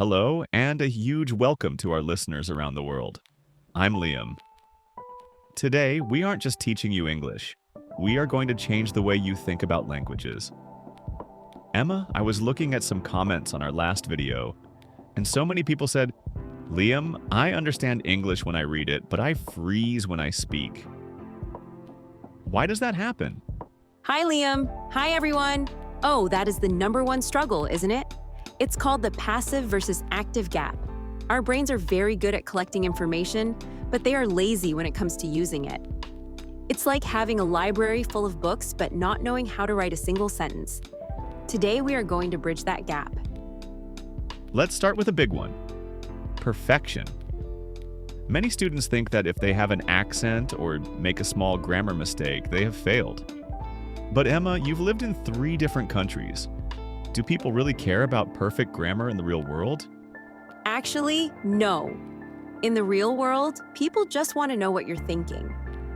Hello, and a huge welcome to our listeners around the world. I'm Liam. Today, we aren't just teaching you English. We are going to change the way you think about languages. Emma, I was looking at some comments on our last video, and so many people said, Liam, I understand English when I read it, but I freeze when I speak. Why does that happen? Hi, Liam. Hi, everyone. Oh, that is the number one struggle, isn't it? It's called the passive versus active gap. Our brains are very good at collecting information, but they are lazy when it comes to using it. It's like having a library full of books but not knowing how to write a single sentence. Today, we are going to bridge that gap. Let's start with a big one. Perfection. Many students think that if they have an accent or make a small grammar mistake, they have failed. But Emma, you've lived in 3 different countries. Do people really care about perfect grammar in the real world? Actually, no. In the real world, people just want to know what you're thinking.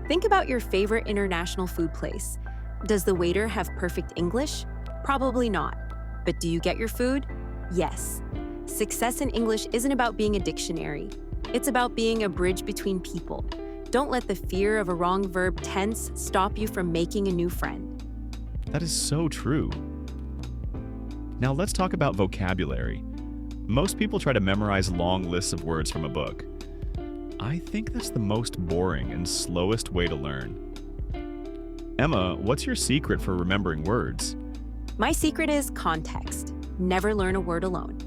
Think about your favorite international food place. Does the waiter have perfect English? Probably not. But do you get your food? Yes. Success in English isn't about being a dictionary. It's about being a bridge between people. Don't let the fear of a wrong verb tense stop you from making a new friend. That is so true. Now let's talk about vocabulary. Most people try to memorize long lists of words from a book. I think that's the most boring and slowest way to learn. Emma, what's your secret for remembering words? My secret is context. Never learn a word alone.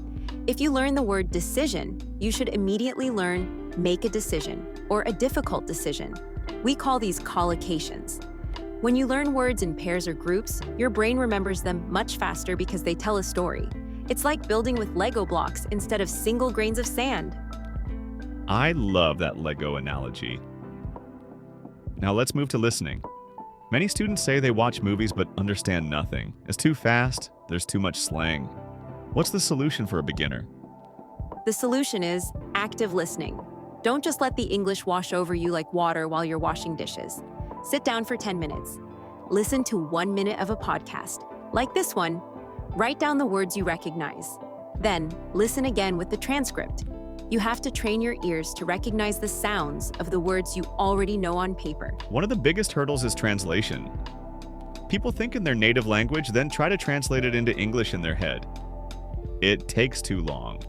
If you learn the word decision, you should immediately learn make a decision or a difficult decision. We call these collocations. When you learn words in pairs or groups, your brain remembers them much faster because they tell a story. It's like building with Lego blocks instead of single grains of sand. I love that Lego analogy. Now let's move to listening. Many students say they watch movies but understand nothing. It's too fast, there's too much slang. What's the solution for a beginner? The solution is active listening. Don't just let the English wash over you like water while you're washing dishes. Sit down for 10 minutes. Listen to 1 minute of a podcast, like this one. Write down the words you recognize. Then, listen again with the transcript. You have to train your ears to recognize the sounds of the words you already know on paper. One of the biggest hurdles is translation. People think in their native language, then try to translate it into English in their head. It takes too long.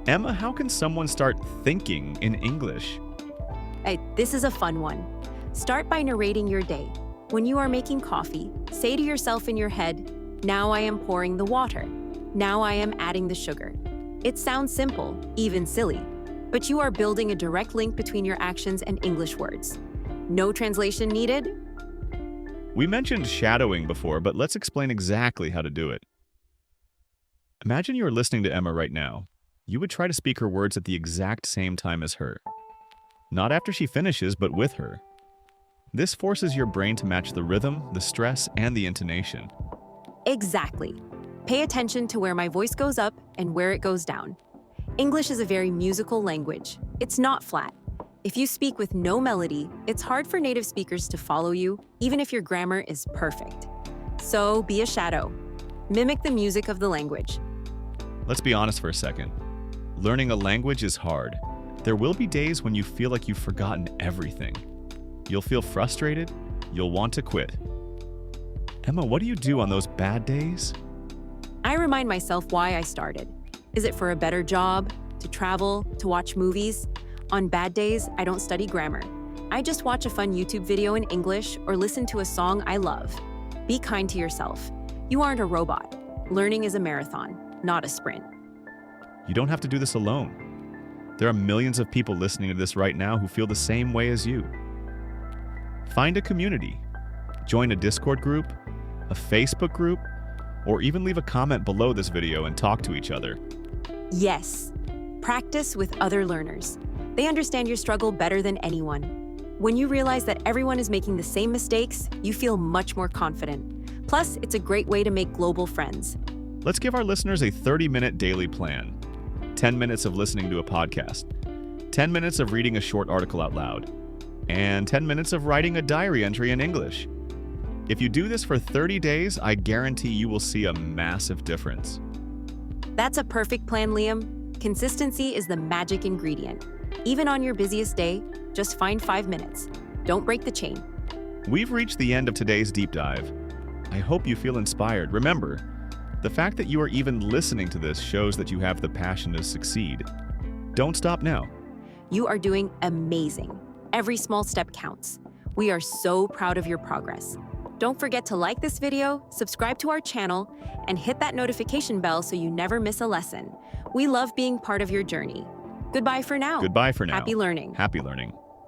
Emma, how can someone start thinking in English? This is a fun one. Start by narrating your day. When you are making coffee, say to yourself in your head, now I am pouring the water. Now I am adding the sugar. It sounds simple, even silly, but you are building a direct link between your actions and English words. No translation needed? We mentioned shadowing before, but let's explain exactly how to do it. Imagine you are listening to Emma right now. You would try to speak her words at the exact same time as her. Not after she finishes, but with her. This forces your brain to match the rhythm, the stress, and the intonation. Exactly. Pay attention to where my voice goes up and where it goes down. English is a very musical language. It's not flat. If you speak with no melody, it's hard for native speakers to follow you, even if your grammar is perfect. So be a shadow. Mimic the music of the language. Let's be honest for a second. Learning a language is hard. There will be days when you feel like you've forgotten everything. You'll feel frustrated. You'll want to quit. Emma, what do you do on those bad days? I remind myself why I started. Is it for a better job, to travel, to watch movies? On bad days, I don't study grammar. I just watch a fun YouTube video in English or listen to a song I love. Be kind to yourself. You aren't a robot. Learning is a marathon, not a sprint. You don't have to do this alone. There are millions of people listening to this right now who feel the same way as you. Find a community. Join a Discord group, a Facebook group, or even leave a comment below this video and talk to each other. Yes. Practice with other learners. They understand your struggle better than anyone. When you realize that everyone is making the same mistakes, you feel much more confident. Plus, it's a great way to make global friends. Let's give our listeners a 30-minute daily plan. 10 minutes of listening to a podcast, 10 minutes of reading a short article out loud, and 10 minutes of writing a diary entry in English. If you do this for 30 days, I guarantee you will see a massive difference. That's a perfect plan, Liam. Consistency is the magic ingredient. Even on your busiest day, just find 5 minutes. Don't break the chain. We've reached the end of today's deep dive. I hope you feel inspired. Remember, the fact that you are even listening to this shows that you have the passion to succeed. Don't stop now. You are doing amazing. Every small step counts. We are so proud of your progress. Don't forget to like this video, subscribe to our channel, and hit that notification bell so you never miss a lesson. We love being part of your journey. Goodbye for now. Goodbye for now. Happy learning. Happy learning.